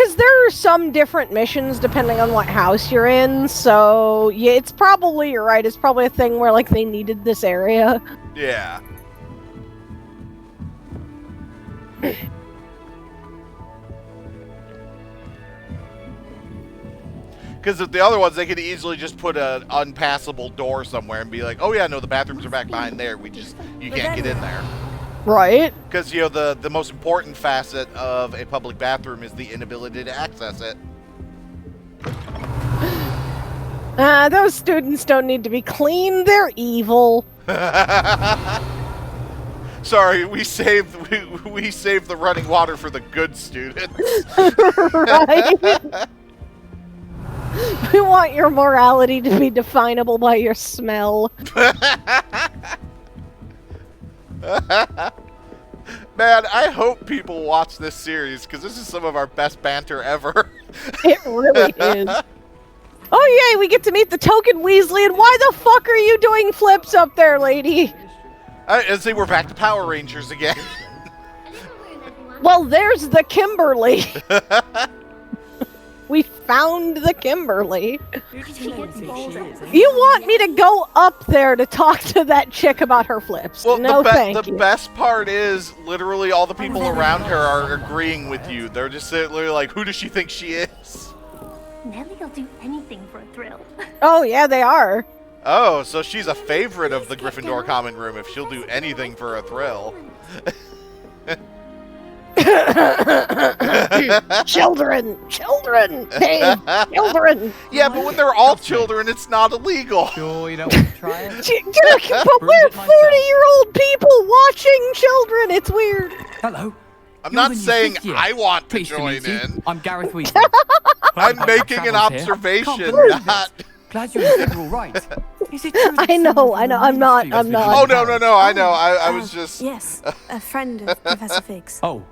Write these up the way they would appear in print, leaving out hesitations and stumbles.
because there are some different missions depending on what house you're in, so yeah, it's probably, you're right, it's probably a thing where, like, they needed this area. Yeah. Because the other ones, they could easily just put an unpassable door somewhere and be like, oh yeah, no, the bathrooms are back behind there. You can't get in there. Right. Because, you know, the most important facet of a public bathroom is the inability to access it. Those students don't need to be clean, they're evil. Sorry, we saved the running water for the good students. Right? We want your morality to be definable by your smell. Man, I hope people watch this series, because this is some of our best banter ever. It really is. Oh yay, we get to meet the token Weasley, and why the fuck are you doing flips up there, lady? And say we're back to Power Rangers again. Well, there's the Kimberly. We found the Kimberly. You want me to go up there to talk to that chick about her flips? Well, no, thank you. The best part is literally all the people around her are agreeing with you. They're just literally like, who does she think she is? Nelly'll do anything for a thrill. Oh, yeah, they are. Oh, so she's a favorite of the Gryffindor common room if she'll do anything for a thrill. Children, Dave, children. Yeah, but when they're all children, it's not illegal. Sure, you don't want to try it? But we're 40-year-old people watching children. It's weird. Hello. I'm not saying I want to join in. I'm Gareth Weasley. I'm making an observation, not... Glad you're in all right. Is it true I know, I'm not. Oh, no, I know. I was just... Yes, a friend of Professor Fig's. Oh,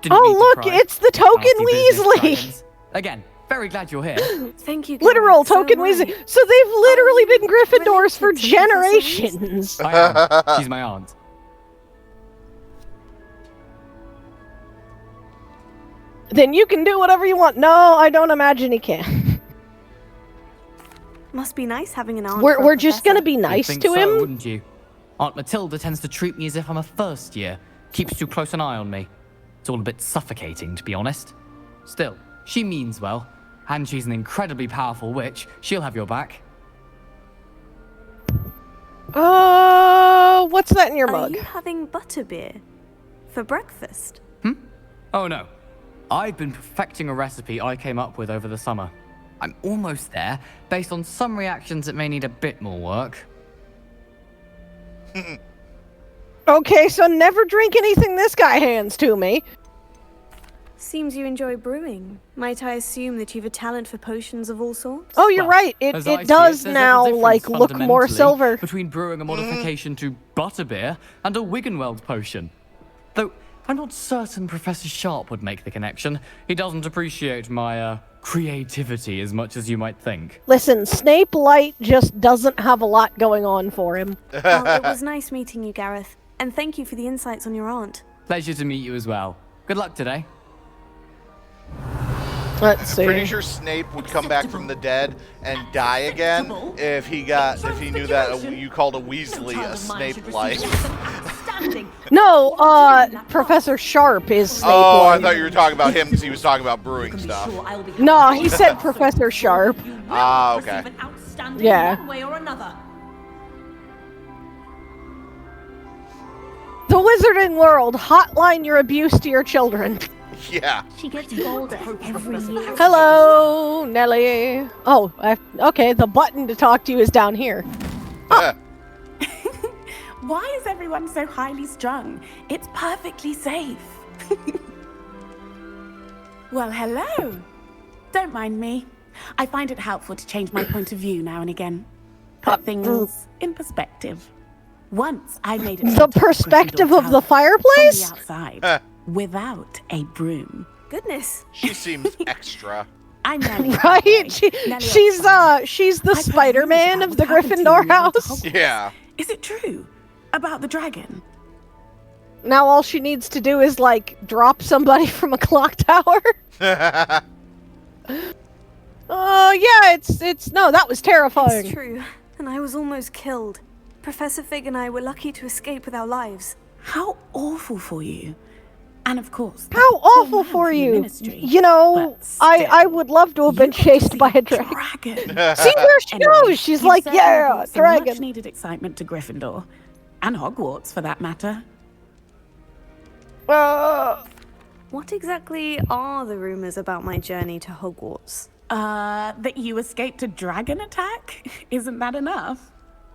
didn't Oh, mean to look, pry. it's the token Nasty business, Weasley. dragons. Again, very glad you're here. Thank you. Literal Gareth, so token am I. Weasley. So they've literally been Gryffindors related for to Professor generations. I am. She's my aunt. Then you can do whatever you want. No, I don't imagine he can. Must be nice having an aunt. We're just gonna be You'd nice think to so, him. wouldn't you? Aunt Matilda tends to treat me as if I'm a first year. Keeps too close an eye on me. It's all a bit suffocating, to be honest. Still, she means well, and she's an incredibly powerful witch. She'll have your back. What's that in your Are mug? you having butterbeer for breakfast? Oh no. I've been perfecting a recipe I came up with over the summer. I'm almost there. Based on some reactions, it may need a bit more work. Okay, so never drink anything this guy hands to me. Seems you enjoy brewing. Might I assume that you've a talent for potions of all sorts? Oh, you're Well, right. It as I see does there's now, little like, difference look more fundamentally silver. between brewing a modification to butterbeer and a Wiggenweld potion. Though I'm not certain Professor Sharp would make the connection. He doesn't appreciate my creativity as much as you might think. Listen, Snape Light just doesn't have a lot going on for him. Well, it was nice meeting you, Gareth. And thank you for the insights on your aunt. Pleasure to meet you as well. Good luck today. Let's see. Pretty sure Snape would come back from the dead and die again if he knew that you called a Weasley a Snape-like. No, Professor Sharp is Snape Oh, I Light. thought you were talking about him because he was talking about brewing stuff. No, he said Professor Sharp. Ah, okay. Yeah. The Wizarding World, hotline your abuse to your children. Yeah. She gets bolder every year. Hello, Nelly. Oh, okay, the button to talk to you is down here. Why is everyone so highly strung? It's perfectly safe. Well, hello. Don't mind me. I find it helpful to change my point of view now and again. Put things in perspective. Once I made it The perspective of the fireplace? from the outside without a broom. Goodness. She seems extra. I'm Nelly. Right? She's the I've heard Spider-Man rumors of the about what happened to Gryffindor you when you went to house. Hogwarts. Yeah. Is it true? About the dragon? Now all she needs to do is, like, drop somebody from a clock tower. Yeah, it's no, that was terrifying. It's true, and I was almost killed. Professor Fig and I were lucky to escape with our lives. How awful for you. And of course, that How poor awful man for from the you. ministry. You know, But I still, would love to have you been got to chased see by a a dragon. See where she Anyway, goes. She's you've like, certainly yeah, brought some dragon. much-needed excitement to Gryffindor. And Hogwarts, for that matter. What exactly are the rumors about my journey to Hogwarts? That you escaped a dragon attack? Isn't that enough?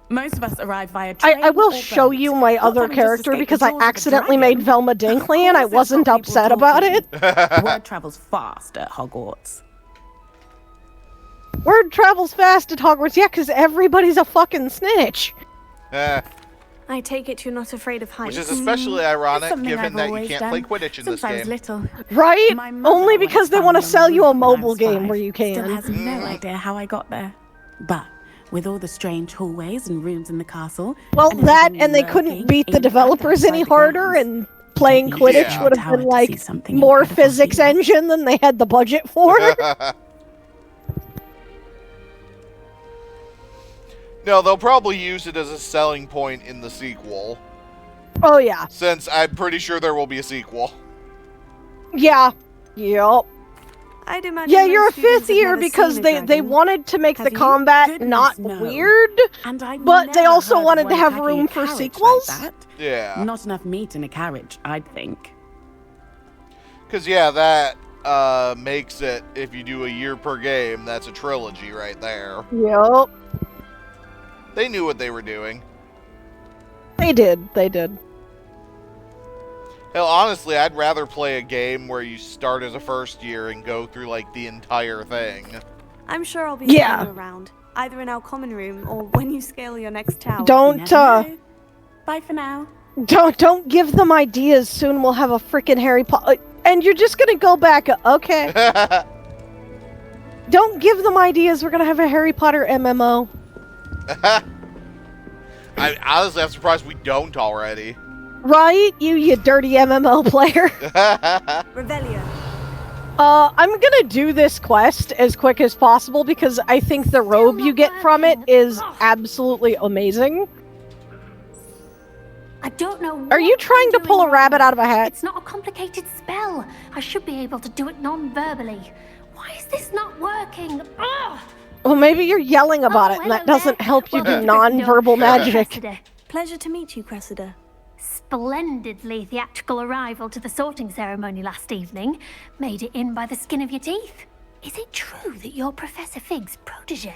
Most of us arrive via train I will or show boat. you my Not other having just character escaped because the I jaws of a accidentally dragon. made Velma Of Dinkley and I course it's wasn't got people upset about talking. it. Word travels fast at Hogwarts. Word travels fast at Hogwarts, yeah, because everybody's a fucking snitch. I take it you're not afraid of heights. Which is especially ironic, Something given I've that you always can't done play Quidditch in since this I was game. little. Right? My mother Only once because they found want to me on sell the you a roof when I mobile was game 5. where you Still can. has no idea how I got there. But with all the strange hallways and rooms in the castle, Well, and that everything and they lurking couldn't beat the in and developers outside any the harder, grounds. and playing Don't need Quidditch Yeah. would have tower been to like see something more incredible physics here. engine than they had the budget for. No, they'll probably use it as a selling point in the sequel, Oh yeah. since I'm pretty sure there will be a sequel. Yeah. Yep. I'd imagine Yeah, most you're a students fifth have year never because seen a they dragon. wanted to make Have the you? combat Goodness, not no. weird, And I've but they never also heard of wanted to one have attacking room a for carriage sequels. Like that. Yeah. Not enough meat in a carriage, I'd think. Because, yeah, that makes it, if you do a year per game, that's a trilogy right there. Yep. They knew what they were doing. They did. They did. Hell, honestly, I'd rather play a game where you start as a first year and go through, like, the entire thing. I'm sure I'll be Yeah. seeing you around, either in our common room or when you scale your next tower. You Don't never know. Bye for now. don't give them ideas. Soon we'll have a freaking Harry Potter, and you're just gonna go back. Okay. Don't give them ideas. We're gonna have a Harry Potter MMO. Honestly, I'm surprised we don't already. Right? You dirty MMO player. Revelio. I'm gonna do this quest as quick as possible because I think the robe you get from it is absolutely amazing. I don't know. Are you what trying to I'm pull a doing rabbit wrong. out of a hat? It's not a complicated spell. I should be able to do it non-verbally. Why is this not working? Ugh! Well, maybe you're yelling about it, and that hello doesn't there. help you do Welcome to Gryffindor. non-verbal magic. Cressida. Pleasure to meet you, Cressida. Splendidly theatrical arrival to the sorting ceremony last evening. Made it in by the skin of your teeth. Is it true that you're Professor Fig's protege?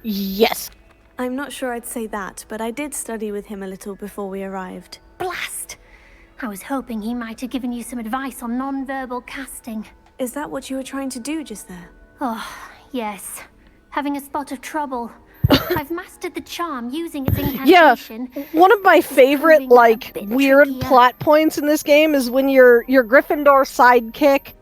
Yes. I'm not sure I'd say that, but I did study with him a little before we arrived. Blast! I was hoping he might have given you some advice on non-verbal casting. Is that what you were trying to do just there? Oh, yes. Having a spot of trouble. I've mastered the charm using its Yeah, incantation. one of my favorite, proving a like, bit weird trickier. plot points in this game is when your Gryffindor sidekick,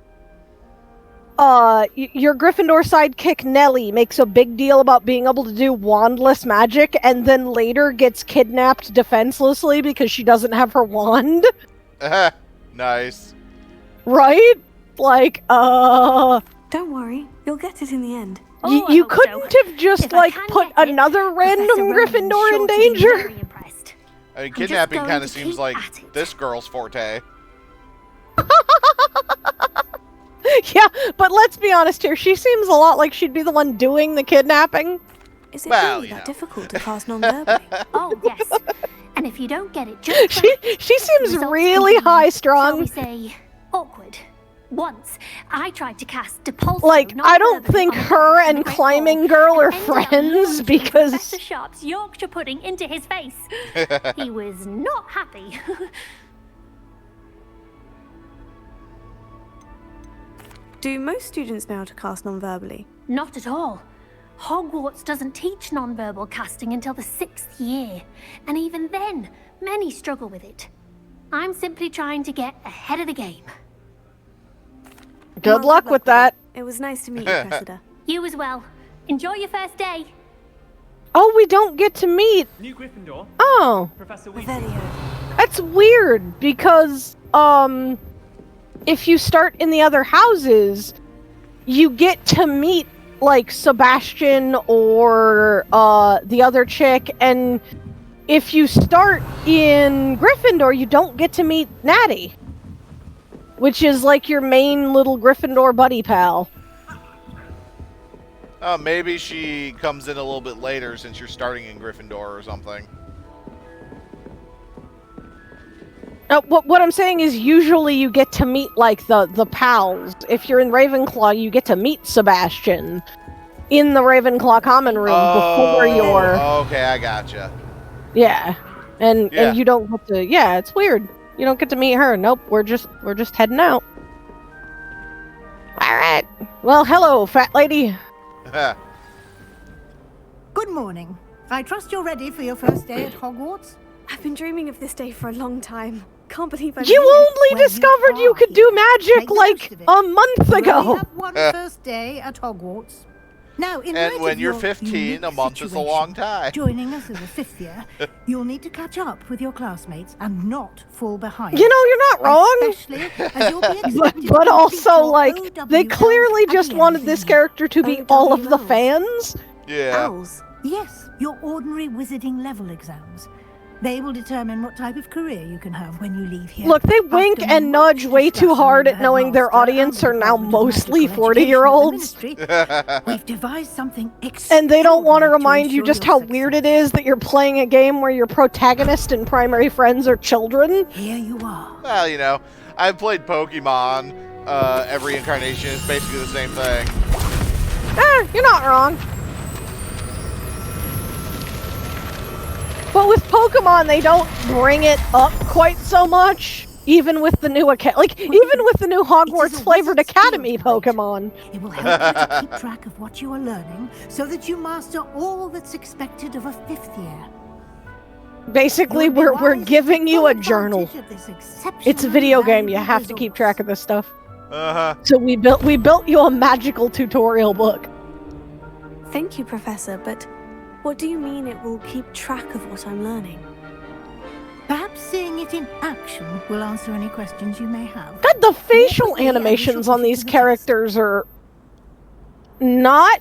your Gryffindor sidekick Nellie makes a big deal about being able to do wandless magic, and then later gets kidnapped defenselessly because she doesn't have her wand. Nice. Right? Like, Don't worry, you'll get it in the end. Oh, I you hope so. couldn't have just, If I like, can put get it, another random Professor Rowan's Gryffindor in sure to be danger? very impressed. I mean, I'm just kidnapping going kind of to seems keep like at it. this girl's forte. Yeah, but let's be honest here. She seems a lot like she'd be the one doing the kidnapping. Is it Well, really you that know. difficult to cast non-verbally? Oh, yes. And if you don't get it just She right, she the seems results really can be, high shall we strung. say, awkward. Once, I tried to cast Depulso Like, I don't non-verbally think on a her goblin in and the Great Climbing Hall, Girl are and ended up friends launching because Professor Sharp's Yorkshire pudding into his face. He was not happy. Do most students know how to cast non-verbally? Not at all. Hogwarts doesn't teach non-verbal casting until the 6th year, and even then, many struggle with it. I'm simply trying to get ahead of the game. good Well, luck with that. It was nice to meet you, Cressida. You as well. Enjoy your first day. Oh, we don't get to meet. New Gryffindor, Oh, Professor Weasley. Revelio. that's weird because if you start in the other houses, you get to meet like Sebastian or the other chick, and if you start in Gryffindor, you don't get to meet Natty, which is like your main little Gryffindor buddy pal. Maybe she comes in a little bit later since you're starting in Gryffindor or something. What I'm saying is usually you get to meet like the pals. If you're in Ravenclaw, you get to meet Sebastian in the Ravenclaw common room before you're... Okay, I gotcha. Yeah. And Yeah. you don't get to... Yeah, it's weird. You don't get to meet her. Nope, we're just heading out. Alright. Well, hello, fat lady. Good morning. I trust you're ready for your first day at Hogwarts? I've been dreaming of this day for a long time. Can't believe I You made it. only Well, you discovered you are could do here. magic Make the like most of it. a month You only ago. have one first day at Hogwarts. Now, in light And when of you're your 15, unique a month is a situation, long time. Joining us as a fifth year, you'll need to catch up with your classmates and not fall behind. You know, you're not wrong. Especially as you'll be expected to But complete also, your like, they OWLs clearly at just the end wanted of this the year. character to be all of the OWLs. fans. Yeah. Owls. Yes, your ordinary wizarding level exams. They will determine what type of career you can have when you leave here. Look, they wink After and much nudge way too discussion hard with at the knowing their headmaster audience and are the now Department of mostly Magical Education 40-year-olds. of the Ministry, we've devised something And they don't want to extraordinary remind you ensure just your how weird it success. is that you're playing a game where your protagonist and primary friends are children. Here you are. Well, you know, I've played Pokemon. Every incarnation is basically the same thing. You're not wrong. But with Pokemon, they don't bring it up quite so much. Even with the new even with the new Hogwarts flavored wizard's Academy field guide. Pokemon. It will help you to keep track of what you are learning so that you master all that's expected of a fifth year. Basically, You'll be we're wise to giving take you full a journal. advantage of this It's a exceptionally video game. You valuable have to keep resource. track of this stuff. Uh-huh. So we built you a magical tutorial book. Thank you, Professor, but what do you mean it will keep track of what I'm learning? Perhaps seeing it in action will answer any questions you may have. God, the facial What was the animations initial on these definition of the characters are not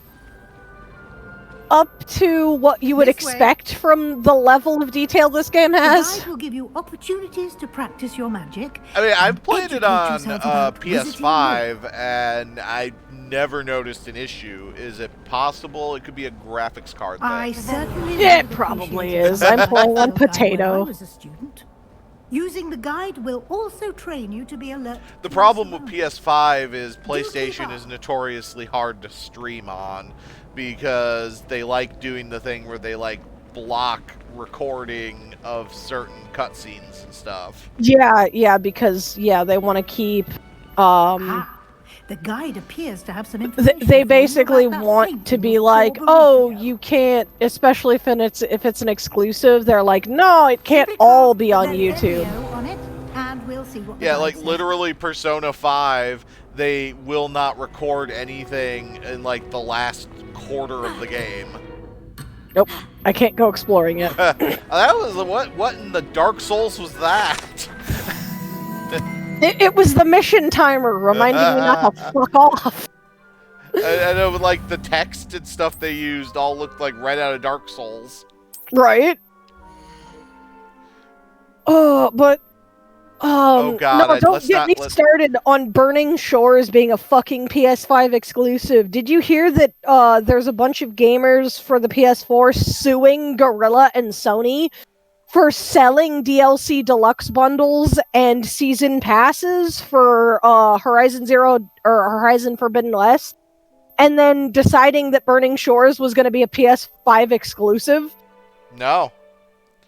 up to what you would This way. expect from the level of detail this game The has. guide will give you opportunities to practice your magic. I mean, I've played it Educate on yourself about PS5, and I never noticed an issue. Is it possible it could be a graphics card thing? I certainly Yeah, it would probably appreciate is. I'm it. playing on Field guide when Potato. I was a student. Using the guide will also train you to be alert. The to problem with surroundings. PS5 is keep PlayStation up. is notoriously hard to stream on because they like doing the thing where they like block recording of certain cutscenes and stuff. Yeah, because they want to keep. The guide appears to have some information. They for you basically about that want to painting be of like, Corvo oh, Rufio. you can't, especially if it's an exclusive. They're like, no, it can't Simply all cast be on the YouTube. video on it, and we'll see what the Yeah, guide like says. literally Persona 5, they will not record anything in like the last quarter of the game. Nope, I can't go exploring it. That was what in the Dark Souls was that? It was the mission timer reminding you not to fuck off. I know, like the text and stuff they used all looked like right out of Dark Souls. Right? But Oh, God, no, don't let's get not- me let's- started on Burning Shores being a fucking PS5 exclusive. Did you hear that there's a bunch of gamers for the PS4 suing Gorilla and Sony for selling DLC deluxe bundles and season passes for Horizon Zero or Horizon Forbidden West, and then deciding that Burning Shores was going to be a PS5 exclusive? No.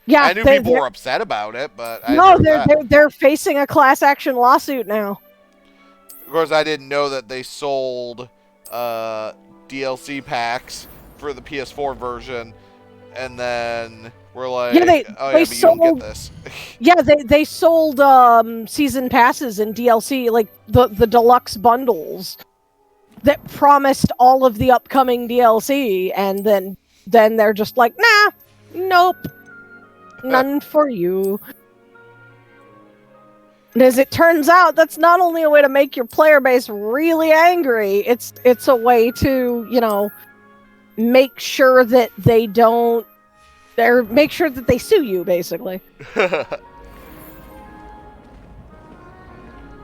Yeah, I knew people were upset about it, but I no, never they're facing a class action lawsuit now. Of course, I didn't know that they sold DLC packs for the PS4 version, and then we're like, Yeah, they oh yeah, but you don't sold- get this. Yeah, they sold season passes and DLC, like the deluxe bundles that promised all of the upcoming DLC, and then they're just like, nah, nope, none for you. And as it turns out, that's not only a way to make your player base really angry, it's a way to, you know, make sure that they don't, or make sure that they sue you, basically.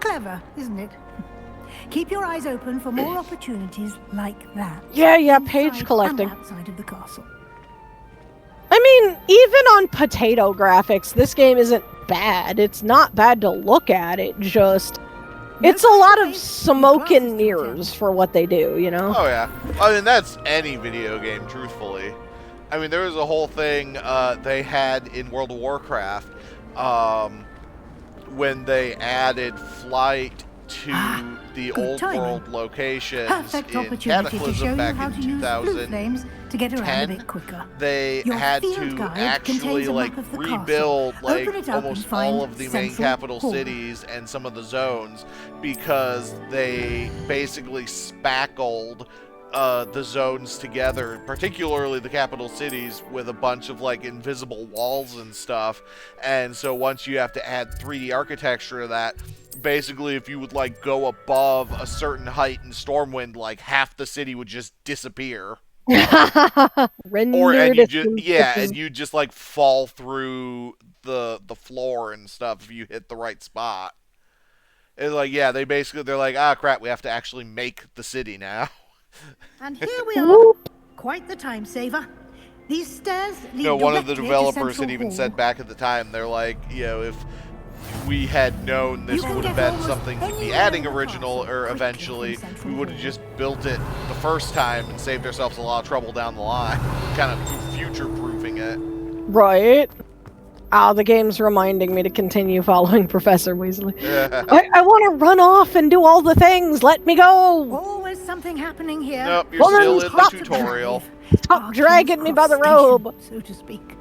Clever, isn't it? Keep your eyes open for more opportunities like that. Yeah, page Inside collecting. and outside of the castle. I mean, even on potato graphics, this game isn't bad. It's not bad to look at. It's a lot of smoke and mirrors for what they do, you know? Oh yeah, I mean that's any video game, truthfully. I mean there was a whole thing they had in World of Warcraft when they added flight to the old timing. world locations Perfect in opportunity to show Cataclysm you back how in to use blue 2010. flames to get around a bit quicker. They Your had field to guide actually contains a like map of the rebuild castle. like Open it up almost and find all of the main Central capital Hall. cities and some of the zones because they basically spackled the zones together, particularly the capital cities, with a bunch of like invisible walls and stuff. And so once you have to add 3D architecture to that, basically if you would like go above a certain height in Stormwind, like half the city would just disappear. And you just like fall through the floor and stuff if you hit the right spot. It's like, yeah, they're like, ah, crap, we have to actually make the city now. And here we are. Quite the time saver. These stairs lead You know, one of the directly to developers Central had even Hall. said back at the time, they're like, you know, if we had known this You can would have get been almost something to be anywhere adding in the original castle or quickly eventually, from we Central would have Hall. just built it the first time and saved ourselves a lot of trouble down the line, kind of future-proofing it. Right. The game's reminding me to continue following Professor Weasley. I want to run off and do all the things. Let me go. Always something happening here. Nope, you're still in the Lots of tutorial. Stop Our dragging King's me by the Cross robe. Station, so to speak.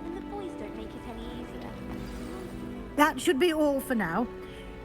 And the boys don't make it any easier. That should be all for now.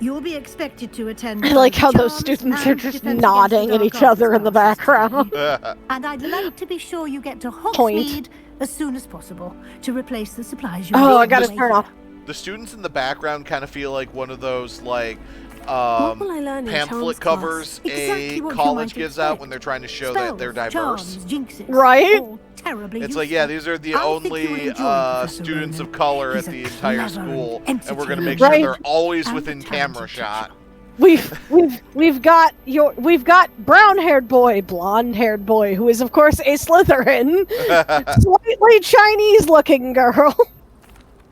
You'll be expected to attend. I like how those charms students are and just defense nodding against at the each dark arts other in the classes background. today. And I'd like to be sure you get to Point. Hogsmeade as soon as possible to replace the supplies you Oh, I need gotta away turn here. off. The students in the background kind of feel like one of those, like, What will I learn in pamphlet charms covers class? Exactly a what you college might gives out expect. when they're trying to show Spells, that they're diverse. charms, jinxes, Right? all terribly It's useful. like, yeah, these are the I think only you would enjoy Professor students Ronan. of color He's at a the entire clever school, and and we're gonna make sure Right. they're always and within talented camera teacher. shot. We've got brown-haired boy, blonde-haired boy, who is of course a Slytherin, slightly Chinese-looking girl.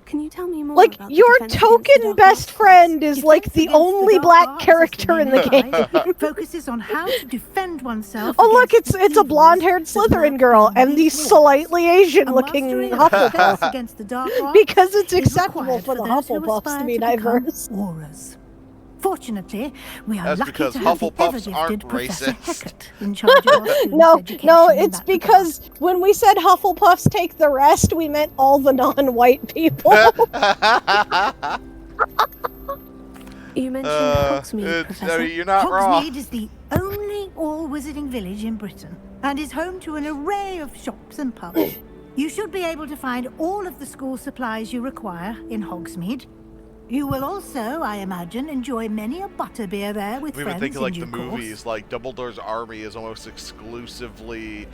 Can you tell me more Like about the your defense against the token dark best arts? friend is like Defense the against only dark black arts character system in the game. life focuses on how to defend oneself. Oh look, against it's the a blonde-haired evils that Slytherin lurk girl beyond and the these walls. slightly A Asian-looking mastery of Hufflepuff. defense against the dark arts Because it's is acceptable required for the those who Hufflepuffs to aspire be become diverse. Aurors. Fortunately, we are That's lucky because to have the Hufflepuffs ever-gifted aren't Professor racist. Hecat in charge of our students' No, education no, in it's that because when we said Hufflepuffs take the rest, we meant all the non-white people. You mentioned Hogsmeade, Professor. you're not wrong. Hogsmeade is the only all-wizarding village in Britain and is home to an array of shops and pubs. You should be able to find all of the school supplies you require in Hogsmeade. You will also, I imagine, enjoy many a butterbeer there with We've been friends thinking like in the due course. movies, like Dumbledore's army is almost exclusively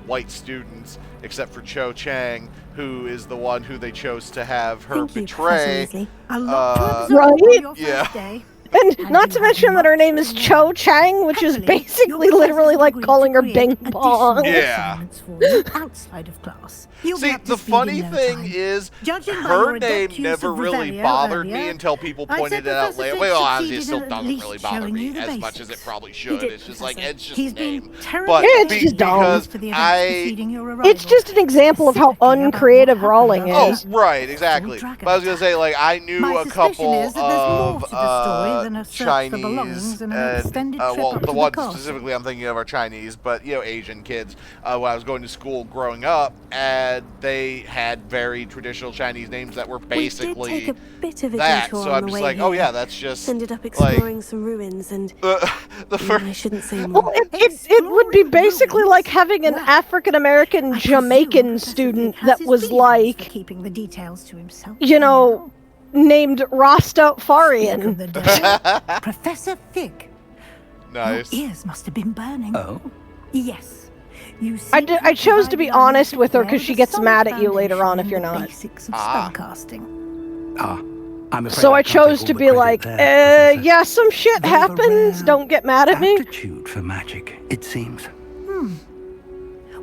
white students, except for Cho Chang, who is the one who they chose to have her Thank you, betray. Professor Weasley. A lot to Uh, absorb Right? on your first Yeah. day. And And not you to have mention that her much name is to Cho Chang, which is Happily, basically your literally professors like agreed calling to her create Bing additional Bong. Yeah. assignments for you outside of class. You'll be See, up to the speed funny in no thing time. is, Judging by her your adept name use never of really Revelio bothered me earlier, until people I'd pointed say it out Professor later. Fitz Well, honestly, it succeeded still in at doesn't least really bother showing me you the as much as it basics. probably He should. did, It's just like, Professor. it's just He's a been name. terribly But Yeah, it's engaged just dumb. because for the events I... preceding your arrival. It's just an example of how Specifically about what uncreative happened Rowling after Oh, is. right, exactly. dragon But I was gonna say, like, I knew My a suspicion couple is that there's more of to the story than a search for belongings Chinese and an extended trip well, up the to the ones castle. specifically I'm thinking of are Chinese, but you know, Asian kids. When I was going to school growing up, and they had very traditional Chinese names that were We did basically take a bit of a that. detour So on I'm the just way like, here. oh yeah, that's just Ended up like exploring some ruins and the I first. shouldn't say Well, more. it would be basically ruins? like having an Well, African American I presume Jamaican Professor student Fig has that his was reasons like, for keeping the details to himself. you know, named Rasta Speak Farian. of the devil. Professor Fig. Nice. Your ears must have been burning. Oh? Yes. You I chose to be honest with her because she gets solid mad at you later foundation on if in you're the not. Basics of Ah. spellcasting. I'm afraid So I can't take chose all to the be credit like, there, Professor. yeah, some shit They have a happens. rare Don't get mad at me. Aptitude for magic, it seems.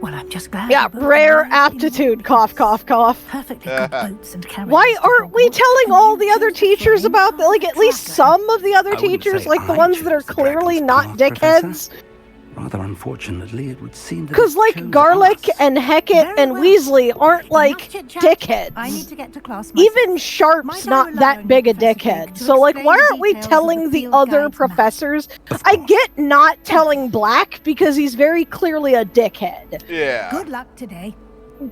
Well, I'm just glad. Yeah, you both rare arrived in aptitude. one Cough, piece. cough, cough. Perfectly good boats and carriages. Why to aren't we Hogwarts, telling and all you the other chose to fly teachers in about, half like, a at least dragon? some of the other I wouldn't teachers, say like the I ones that are chose the dragon's clearly not path, dickheads? Professor. Rather unfortunately, it would seem that Because, it like, chose Garlic us. and Hecket Very and well. Weasley aren't, like, Enough chit-chat. dickheads. I need to get to class myself. Even Sharp's Might I not rely that on big a you, Professor dickhead. Fig, to So, like, explain why the aren't we details of telling the the field other guide's map? professors? Of I course. get not telling Black because he's very clearly a dickhead. Yeah. Good luck today.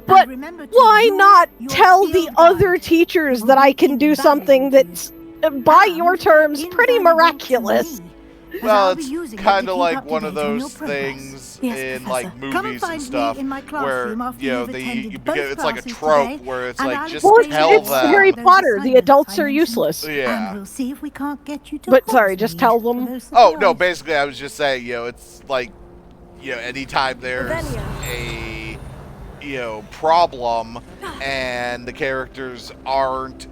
But And remember to why use not your tell the field other guide. teachers It that will I be can do something invaluable to that's, by And your terms, pretty invaluable to miraculous? me, as Well, I'll be it's using it kind to of keep like up to one of date on your those progress. things Yes, in Professor. like Come and movies find and me stuff in my where classroom after you know you've attended both it's like a classes trope today, where it's and like I'll just Well, explain tell it's all them. Harry those Potter. The assignments adults I are mentioned, useless. Yeah. And we'll see if we can't get you to But sorry, just Hogsmeade tell for them. those Oh no, supplies. basically I was just saying, it's like, anytime there's a problem and the characters aren't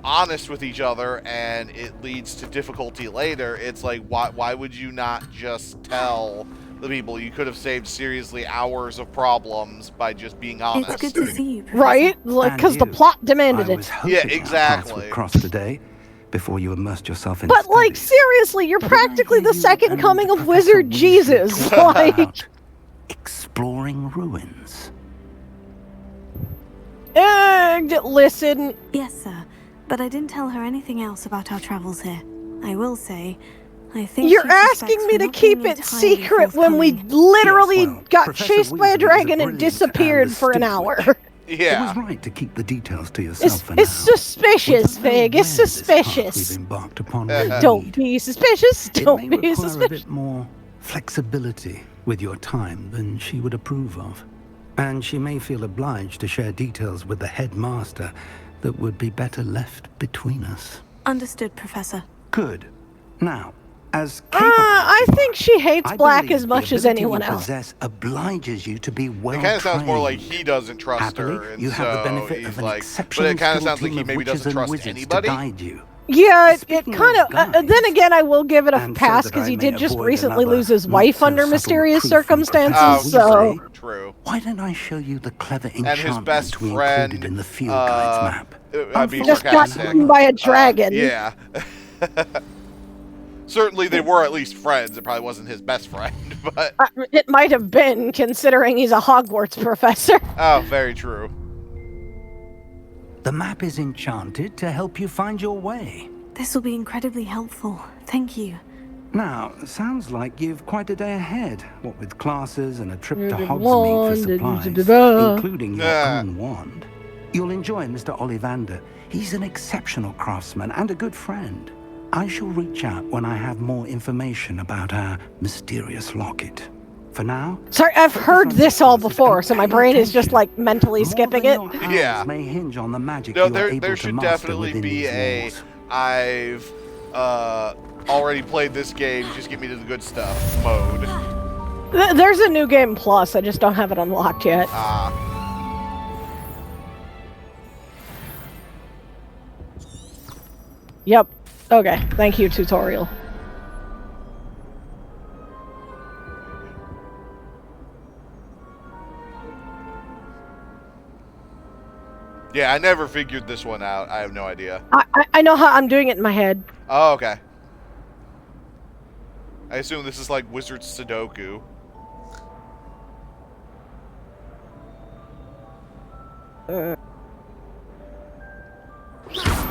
honest with each other and it leads to difficulty later, it's like why would you not just tell the people? You could have saved seriously hours of problems by just being honest. It's good to see you, Professor. Right? And Because the you. plot demanded I was it. hoping Yeah, our paths exactly. would cross today before you immersed yourself in But, like, studies. seriously, you're But did I practically hear the you second and coming of Professor Wizard Weasley Jesus. talk Like, about exploring ruins? listen, Yes, sir. But I didn't tell her anything else about our travels here. I will say, I think you're she suspects asking me we're to not keep being it entirely secret when we forthcoming. literally Yes, well, got Professor chased by Weasley a is dragon and brilliant disappeared and for an astute hour. witch. Yeah. It was right to keep the details to yourself It's, for now. it's suspicious, We don't know Fig. It's where this path we've suspicious. embarked upon will Don't lead. be suspicious. It Don't may be require a suspicious. bit more flexibility with your time than she would approve of. And she may feel obliged to share details with the headmaster that would be better left between us. Understood, Professor. Good. Now, as capable I as you think are, she hates I Black believe as the much as ability anyone you else. possess obliges you to be well It kind of sounds more like trained. he doesn't trust Happily, her, and you have the so benefit he's of an like, but exceptionally it kind of skilled sounds like team he of maybe witches doesn't and trust wizards anybody. to guide you. Yeah, it Speaking kind of of. guides, Then again, I will give it a and so pass that because I he may did just avoid recently another lose his not wife so under subtle mysterious reproof from circumstances. Professor So True, true. Why don't I show you the clever And his enchantment best we friend, included in the field guide's map? I'd be just got sarcastic. eaten by a dragon. Yeah. Certainly they were at least friends. It probably wasn't his best friend, but... It might have been, considering he's a Hogwarts professor. Oh, very true. The map is enchanted to help you find your way. This will be incredibly helpful. Thank you. Now, sounds like you've quite a day ahead, what with classes and a trip to Wand, Hogsmeade for supplies, including your Yeah. own wand. You'll enjoy Mr. Ollivander. He's an exceptional craftsman and a good friend. I shall reach out when I have more information about our mysterious locket. For now, Sorry, I've heard focus on this your all courses before, and so my pay brain is just attention. like mentally More skipping than it. your hours Yeah. may hinge on the magic No, you are able there to should master definitely within be these a... walls. I've already played this game, just get me to the good stuff mode. There's a new game plus. I just don't have it unlocked yet. Yep. Okay. Thank you, tutorial. Yeah, I never figured this one out. I have no idea. I know how I'm doing it in my head. Oh, okay. I assume this is like Wizard Sudoku.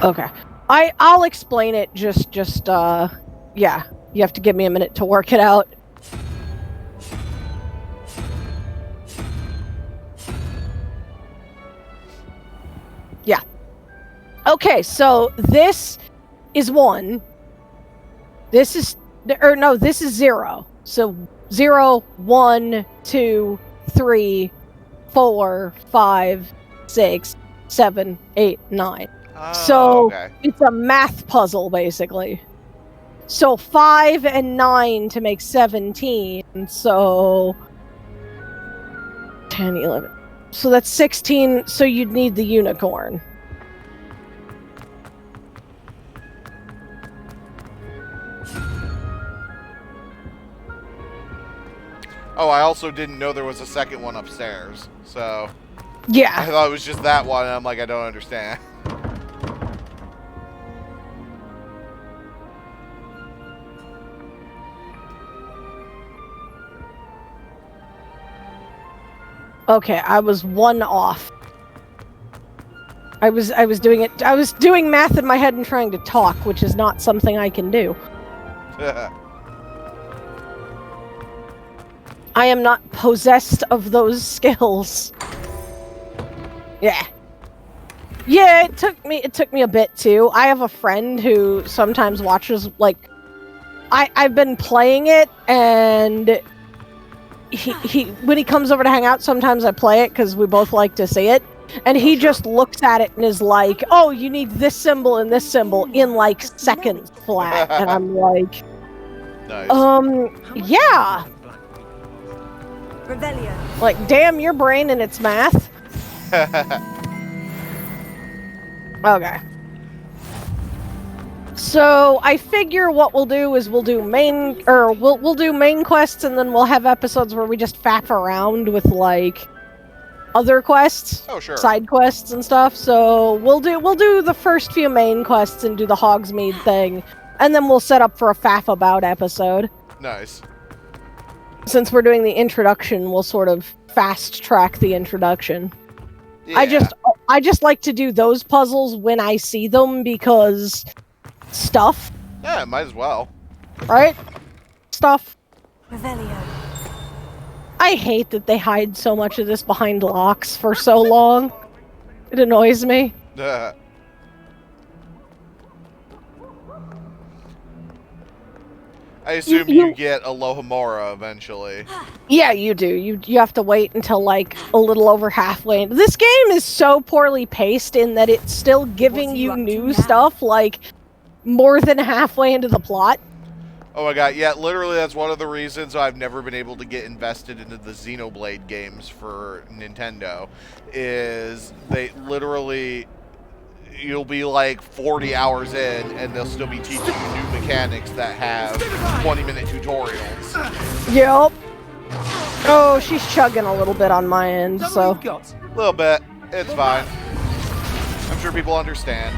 Okay. I'll explain it. Yeah. You have to give me a minute to work it out. Yeah. Okay, so this is 1. This is... Or no, this is 0. So 0, 1, 2, 3, 4, 5, 6, 7, 8, 9. So okay. it's a math puzzle, basically. So 5 and 9 to make 17. So 10, 11. So that's 16. So you'd need the unicorn. Oh, I also didn't know there was a second one upstairs. So I Yeah. thought it was just that one, and I'm like, I don't understand. Okay, I was 1 off. I was doing it. I was doing math in my head and trying to talk, which is not something I can do. I am not possessed of those skills. Yeah. Yeah, it took me a bit too. I have a friend who sometimes watches, like, I've been playing it, and he when he comes over to hang out, sometimes I play it because we both like to see it, and he just looks at it and is like, "Oh, you need this symbol and this symbol in like seconds flat," and I'm like, Nice. yeah. Revelio. Like, damn your brain and its math. Okay. So I figure what we'll do is we'll do main quests, and then we'll have episodes where we just faff around with like other quests, Oh, sure. side quests and stuff. So we'll do the first few main quests and do the Hogsmeade thing, and then we'll set up for a faff about episode. Nice. Since we're doing the introduction, we'll sort of fast track the introduction. Yeah. I just like to do those puzzles when I see them because stuff, Yeah, might as well. right? Stuff. Revelio. I hate that they hide so much of this behind locks for so long. It annoys me. I assume you get Alohomora eventually. Yeah, you do. You have to wait until like a little over halfway. This game is so poorly paced in that it's still giving you new stuff like more than halfway into the plot. Oh my god, yeah, literally that's one of the reasons I've never been able to get invested into the Xenoblade games for Nintendo, is they literally, you'll be like 40 hours in and they'll still be teaching you new mechanics that have 20-minute tutorials. Yep. Oh, she's chugging a little bit on my end, so. A little bit. It's fine. I'm sure people understand.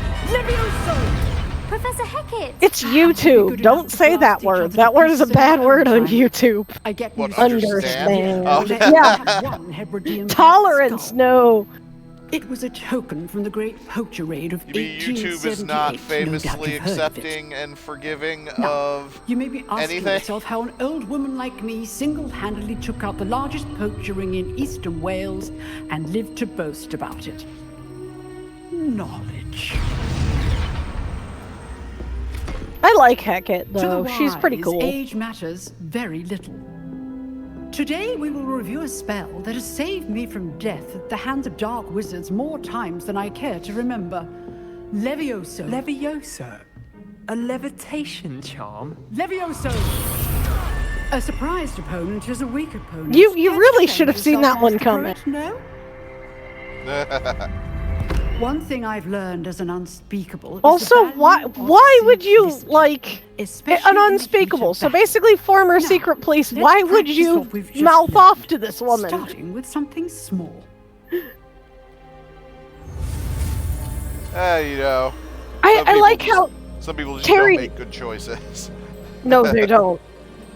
Professor Hecat! It's YouTube. Don't say that word. That word is a bad word on YouTube. I get What, Understand. Oh. Yeah. Tolerance, no. It was a token from the great poacher raid of You mean 1878. YouTube is not No doubt famously you've heard of it. accepting and forgiving Now, of You may be asking anything? yourself how an old woman like me single-handedly took out the largest poacher ring in eastern Wales and lived to boast about it. Knowledge. I like Hecat, To though. the She's pretty wise, cool. Age matters very little. Today we will review a spell that has saved me from death at the hands of dark wizards more times than I care to remember. Levioso. Levioso? A levitation charm? Levioso! A surprised opponent is a weak opponent. You Can really defend should have seen yourself that one after coming. it, No? One thing I've learned as an unspeakable is the Also, value why of would you, simplicity, like, especially an in the unspeakable? heat So of battle. basically, former Now, secret police, let's why would practice you what we've just mouth learned, off to this woman? Starting with something small. you know. I like how Some people just Terry- don't make good choices. No, they don't.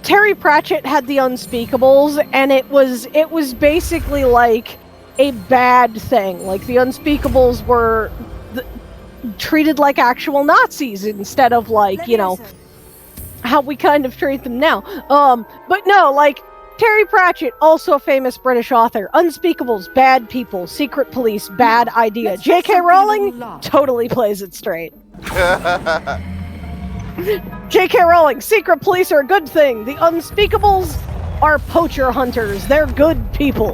Terry Pratchett had the Unspeakables, and it was basically like a bad thing. Like the Unspeakables were treated like actual Nazis instead of like, you know, how we kind of treat them now. But no, like Terry Pratchett, also a famous British author. Unspeakables, bad people. Secret police, bad idea. Let's try J.K. something Rowling a little larger. totally plays it straight. J.K. Rowling, secret police are a good thing. The Unspeakables are poacher hunters. They're good people.